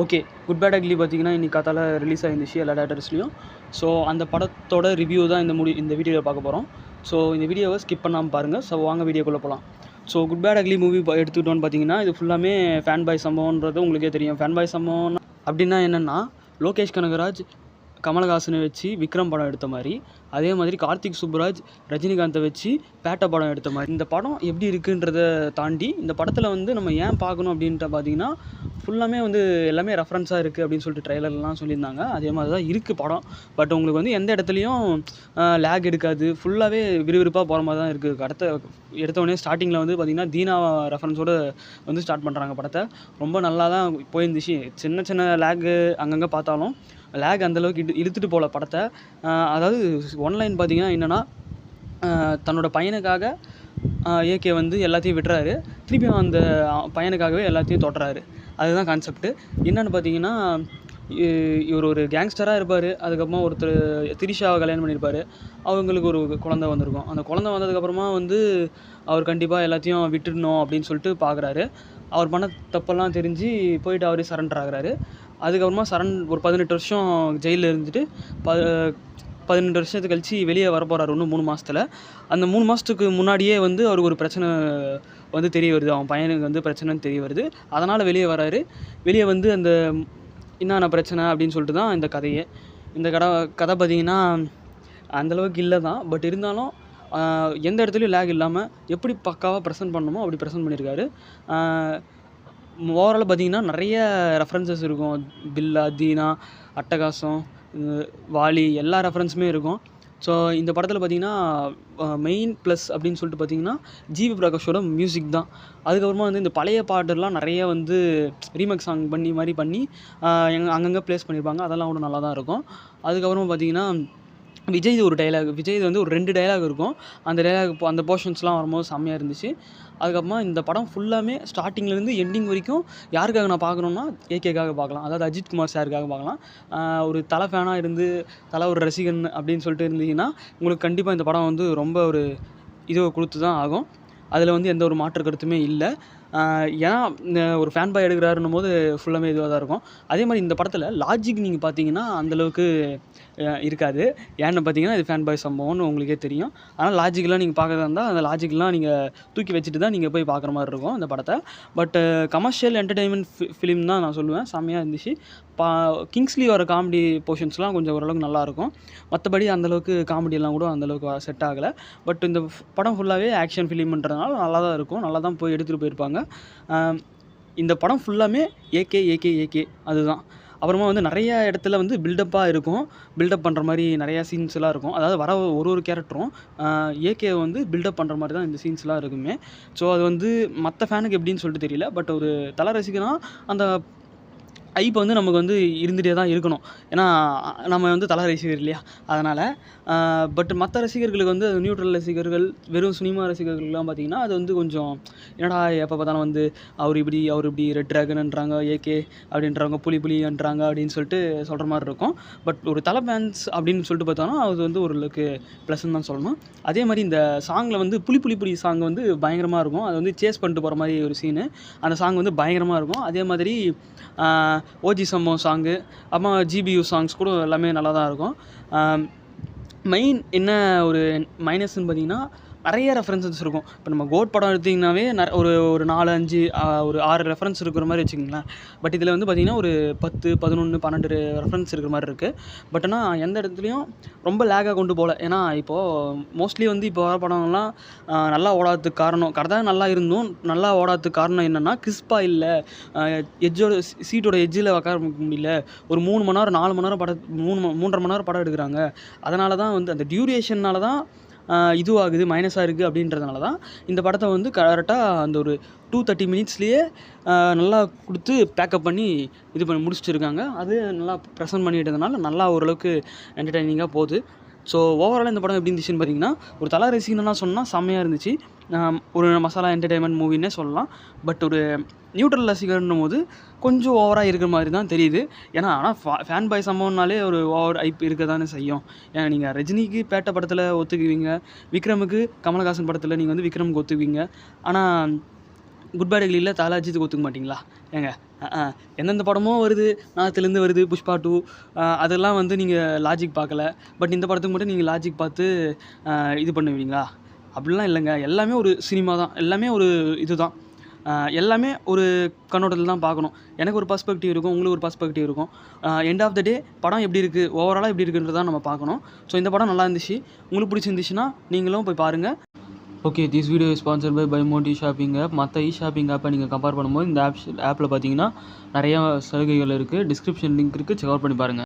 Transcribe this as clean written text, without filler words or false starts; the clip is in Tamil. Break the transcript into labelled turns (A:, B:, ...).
A: ஓகே. குட் பேட் அக்லி பார்த்தீங்கன்னா, இன்னைக்கு காத்தால ரிலீஸ் ஆயிருந்துச்சு எல்லா தியேட்டர்ஸ்லயும். ஸோ அந்த படத்தோட ரிவ்யூ தான் இந்த வீடியோல பார்க்க போறோம். ஸோ இந்த வீடியோவை ஸ்கிப் பண்ணாம பாருங்க. ஸோ வாங்க வீடியோக்குள்ள போலாம். So good bad ugly movie எடுத்துக்கிட்டோம்னு பார்த்தீங்கன்னா, இது ஃபுல்லாமே ஃபேன் பாய் சம்பவம்ன்றது உங்களுக்கே தெரியும். ஃபேன் பாய் சம்பவம் அப்படின்னா என்னன்னா, லோகேஷ் கனகராஜ், கமலஹாசனை வச்சு விக்ரம் படம் எடுத்த மாதிரி, அதே மாதிரி கார்த்திக் சுப்புராஜ், ரஜினிகாந்தை வச்சு பேட்ட படம் எடுத்த மாதிரி. இந்த படம் எப்படி இருக்குன்றதை தாண்டி இந்த படத்தில் வந்து நம்ம ஏன் பார்க்கணும் அப்படின்ட்டு பார்த்தீங்கன்னா, ஃபுல்லாமே வந்து எல்லாமே ரெஃபரன்ஸாக இருக்குது அப்படின்னு சொல்லிட்டு ட்ரைலர்லாம் சொல்லியிருந்தாங்க. அதே மாதிரி தான் இருக்குது படம். பட் உங்களுக்கு வந்து எந்த இடத்துலையும் லேக் எடுக்காது. ஃபுல்லாகவே விறுவிறுப்பாக போகிற மாதிரி தான் இருக்குது. எடுத்தோடனே ஸ்டார்டிங்கில் வந்து பார்த்திங்கன்னா, தீனா ரெஃபரன்ஸோடு வந்து ஸ்டார்ட் பண்ணுறாங்க படத்தை. ரொம்ப நல்லா தான் போயிருந்துச்சு. சின்ன சின்ன லேக்கு அங்கங்கே பார்த்தாலும் லேக் அந்தளவுக்கு இழுத்துட்டு போகல படத்தை. அதாவது ஒன்லைன் பார்த்திங்கன்னா என்னென்னா, தன்னோட பையனுக்காக ஏகே வந்து எல்லாத்தையும் விட்டுறாரு. திருப்பியும் அந்த பையனுக்காகவே எல்லாத்தையும் தொட்டுறாரு. அதுதான் கான்செப்ட்டு. என்னென்னு பார்த்தீங்கன்னா, இவர் ஒரு கேங்ஸ்டராக இருப்பார். அதுக்கப்புறமா ஒருத்தர் திரிஷாவை கல்யாணம் பண்ணியிருப்பார். அவங்களுக்கு ஒரு குழந்தை வந்திருக்கும். அந்த குழந்தை வந்ததுக்கப்புறமா வந்து அவர் கண்டிப்பாக எல்லாத்தையும் விட்டுடணும் அப்படின்னு சொல்லிட்டு பார்க்குறாரு. அவர் பண்ண தப்பெல்லாம் தெரிஞ்சு போயிட்டு அவரே சரண்டர் ஆகுறாரு. அதுக்கப்புறமா ஒரு 18 வருஷம் ஜெயிலில் இருந்துட்டு 18 வருஷத்துக்கு கழிச்சு வெளியே வரப்போகிறார் இன்னும் 3 மாதத்தில். அந்த 3 மாதத்துக்கு முன்னாடியே வந்து அவருக்கு ஒரு பிரச்சனை வந்து தெரிய வருது. அவன் பையனுக்கு வந்து பிரச்சனைன்னு தெரிய வருது. அதனால் வெளியே வராரு. வெளியே வந்து அந்த என்னென்ன பிரச்சனை அப்படின்னு சொல்லிட்டு தான் இந்த கதையே. இந்த கதை பார்த்திங்கன்னா அந்தளவுக்கு இல்லை தான். பட் இருந்தாலும் எந்த இடத்துலையும் லேக் இல்லாமல் எப்படி பக்காவாக ப்ரெசென்ட் பண்ணணுமோ அப்படி ப்ரெசென்ட் பண்ணியிருக்காரு. ஓவரால் பார்த்திங்கன்னா நிறைய ரெஃபரன்சஸ் இருக்கும். பில்லா, தீனா, அட்டகாசம், வாலி எல்லா ரெஃபரன்ஸுமே இருக்கும். ஸோ இந்த படத்தில் பார்த்திங்கன்னா மெயின் ப்ளஸ் அப்படின்னு சொல்லிட்டு பார்த்திங்கன்னா ஜிவி பிரகாஷோட மியூசிக் தான். அதுக்கப்புறமா வந்து இந்த பழைய பாட்டெல்லாம் நிறைய வந்து ரீமேக் சாங் பண்ணி அங்கங்கே ப்ளேஸ் பண்ணியிருப்பாங்க. அதெல்லாம் கூட நல்லா தான் இருக்கும். அதுக்கப்புறமா பார்த்திங்கன்னா விஜய் வந்து ஒரு 2 டைலாக் இருக்கும். அந்த போர்ஷன்ஸ்லாம் வரும்போது செம்மையாக இருந்துச்சு. அதுக்கப்புறமா இந்த படம் ஃபுல்லாமே ஸ்டார்டிங்லேருந்து எண்டிங் வரைக்கும் யாருக்காக நான் பார்க்கணுன்னா ஏகேக்காக பார்க்கலாம். அதாவது அஜித் குமார் சாருக்காக பார்க்கலாம். ஒரு தலை ஃபேனாக இருந்து ஒரு ரசிகன் அப்படின்னு சொல்லிட்டு இருந்தீங்கன்னா உங்களுக்கு கண்டிப்பாக இந்த படம் வந்து ரொம்ப ஒரு இதுவை கொடுத்து தான் ஆகும். அதில் வந்து எந்த ஒரு மாற்று கருத்துமே இல்லை. ஏன்னா ஒரு ஃபேன் பாய் எடுக்கிறாருன்னும் போது ஃபுல்லாமே இதுவாக தான் இருக்கும். அதே மாதிரி இந்த படத்தில் லாஜிக் நீங்கள் பார்த்தீங்கன்னா அந்தளவுக்கு இருக்காது. ஏன்னு பார்த்தீங்கன்னா இது ஃபேன் பாய் சம்பவம்னு உங்களுக்கே தெரியும். ஆனால் லாஜிக்கெலாம் நீங்கள் பார்க்குறதா இருந்தால் அந்த லாஜிக்லாம் நீங்கள் தூக்கி வச்சுட்டு தான் நீங்கள் போய் பார்க்குற மாதிரி இருக்கும் இந்த படத்தை. பட் கமர்ஷியல் என்டர்டெயின்மெண்ட் ஃபிலிம் தான் நான் சொல்லுவேன். செம்மையாக இருந்துச்சு. கிங்ஸ்லி வர காமெடி போர்ஷன்ஸ்லாம் கொஞ்சம் ஓரளவுக்கு நல்லாயிருக்கும். மற்றபடி அந்தளவுக்கு காமெடியெல்லாம் கூட அந்தளவுக்கு செட் ஆகலை. பட் இந்த படம் ஃபுல்லாகவே ஆக்ஷன் ஃபிலிம்ன்றதுனால நல்லா தான் இருக்கும். நல்லா தான் போய் எடுத்துகிட்டு போயிருப்பாங்க. இந்த படம் ஃபுல்லாமே ஏகே அதுதான். அப்புறமா வந்து நிறைய இடத்துல வந்து பில்டப்பாக இருக்கும். பில்டப் பண்ணுற மாதிரி நிறையா சீன்ஸ்லாம் இருக்கும். அதாவது வர ஒரு கேரக்டரும் ஏகே வந்து பில்டப் பண்ணுற மாதிரி தான் இந்த சீன்ஸ்லாம் இருக்குமே. ஸோ அது வந்து மற்ற ஃபேனுக்கு எப்படின்னு சொல்லிட்டு தெரியல. பட் ஒரு தலை ரசிகனா அந்த ஐப் வந்து நமக்கு வந்து இருந்துகிட்டே தான் இருக்கணும். ஏன்னா நம்ம வந்து தலை ரசிகர் இல்லையா? அதனால் பட் மற்ற ரசிகர்களுக்கு வந்து நியூட்ரல் ரசிகர்கள், வெறும் சினிமா ரசிகர்கள்லாம் பார்த்திங்கன்னா அது வந்து கொஞ்சம் என்னடா எப்போ பார்த்தாலும் வந்து அவர் இப்படி ரெட் ட்ராகன்ன்றாங்க, ஏகே அப்படின்றவங்க புலின்றாங்க அப்படின்னு சொல்லிட்டு சொல்கிற மாதிரி இருக்கும். பட் ஒரு தலை ஃபேன்ஸ் அப்படின்னு சொல்லிட்டு பார்த்தோன்னா அது வந்து ஓரளவுக்கு ப்ளஸ்ன்னு தான் சொல்லணும். அதே மாதிரி இந்த சாங்கில் வந்து புலி சாங் வந்து பயங்கரமாக இருக்கும். அது வந்து சேஸ் பண்ணிட்டு போகிற மாதிரி ஒரு சீனு. அந்த சாங் வந்து பயங்கரமாக இருக்கும். அதே மாதிரி ஓஜி சம்பவம் சாங்கு, அப்புறமா ஜிபியு சாங்ஸ் கூட எல்லாமே நல்லா தான் இருக்கும். மெயின் என்ன ஒரு மைனஸ்ன்னு பார்த்திங்கன்னா நிறைய ரெஃபரன்சஸ் இருக்கும். இப்போ நம்ம கோட் படம் எடுத்திங்கனாவே ஒரு 4, 5 ஒரு 6 ரெஃபரன்ஸ் இருக்கிற மாதிரி வச்சுக்கோங்களேன். பட் இதில் வந்து பார்த்திங்கன்னா ஒரு 10, 11, 12 ரெஃபரன்ஸ் இருக்கிற மாதிரி இருக்குது. பட் ஆனால் எந்த இடத்துலையும் ரொம்ப லேக்காக கொண்டு போகல. ஏன்னா இப்போது மோஸ்ட்லி வந்து இப்போ வர படங்கள்லாம் நல்லா ஓடாததுக்கு காரணம், கதை நல்லா இருந்தும் நல்லா ஓடாததுக்கு காரணம் என்னென்னா கிறிஸ்பாக இல்லை, சீட்டோட எட்ஜில் உட்கார முடியல. ஒரு 3 மணி நேரம் 4 மணி நேரம் 3.5 மணி நேரம் படம் எடுக்கிறாங்க. அதனால தான் வந்து அந்த டியூரேஷன்னால தான் இதுவாகுது, மைனஸாக இருக்குது அப்படின்றதுனால தான் இந்த படத்தை வந்து கரெக்டாக அந்த ஒரு 230 மினிட்ஸ்லேயே நல்லா கொடுத்து பேக்கப் பண்ணி இது பண்ணி முடிச்சுட்டு அது நல்லா ப்ரெசென்ட் பண்ணிட்டதுனால நல்லா ஓரளவுக்கு என்டர்டெய்னிங்காக போகுது. ஸோ ஓவராலாக இந்த படம் எப்படி இருந்துச்சுன்னு பார்த்தீங்கன்னா ஒரு தலை ரசிகனாக சொன்னால் செம்மையாக இருந்துச்சு. ஒரு மசாலா என்டர்டெயின்மெண்ட் மூவின்னே சொல்லலாம். பட் ஒரு நியூட்ரல் ரசிகர்னும் போது கொஞ்சம் ஓவராக இருக்கிற மாதிரி தான் தெரியுது. ஏன்னா ஆனால் ஃபேன் பாய் சம்பவம்னாலே ஒரு ஓவர் ஐப் இருக்க தானே செய்யும். ஏன்னா நீங்கள் ரஜினிக்கு பேட்ட படத்தில் ஒத்துக்குவீங்க, விக்ரமுக்கு கமலஹாசன் படத்தில் நீங்கள் வந்து விக்ரமுக்கு ஒத்துக்குவீங்க. ஆனால் குட் பேட் அக்லியில் தல அஜித்துக்கு ஒத்துக்க மாட்டிங்களா? ஏங்க எந்தெந்த படமோ வருது, நார்த்துலேருந்து வருது, புஷ்பா 2 அதெல்லாம் வந்து நீங்கள் லாஜிக் பார்க்கல. பட் இந்த படத்துக்கு மட்டும் நீங்கள் லாஜிக் பார்த்து இது பண்ணுவீங்களா? அப்படிலாம் இல்லைங்க. எல்லாமே ஒரு சினிமா தான். எல்லாமே ஒரு இதுதான். எல்லாமே ஒரு கண்ணோட்டத்தில் தான் பார்க்கணும். எனக்கு ஒரு பெர்ஸ்பெக்டிவ் இருக்கும், உங்களுக்கு ஒரு பெர்ஸ்பெக்டிவ் இருக்கும். எண்ட் ஆஃப் த டே படம் எப்படி இருக்குது, ஓவராலாக எப்படி இருக்குன்றத தான் நம்ம பார்க்கணும். ஸோ இந்த படம் நல்லா இருந்துச்சு. உங்களுக்கு பிடிச்சிருந்துச்சுன்னா நீங்களும் போய் பாருங்கள். Okay, this video is sponsored by மோடி ஷாப்பிங் ஆப். மற்ற ஷாப்பிங் ஆப்பை நீங்கள் கம்பேர் பண்ணும்போது இந்த ஆப்பில் பார்த்தீங்கன்னா நிறையா சலுகைகள் இருக்குது. டிஸ்கிரிப்ஷன் லிங்க் இருக்குது, செக் அவுட் பண்ணி பாருங்கள்.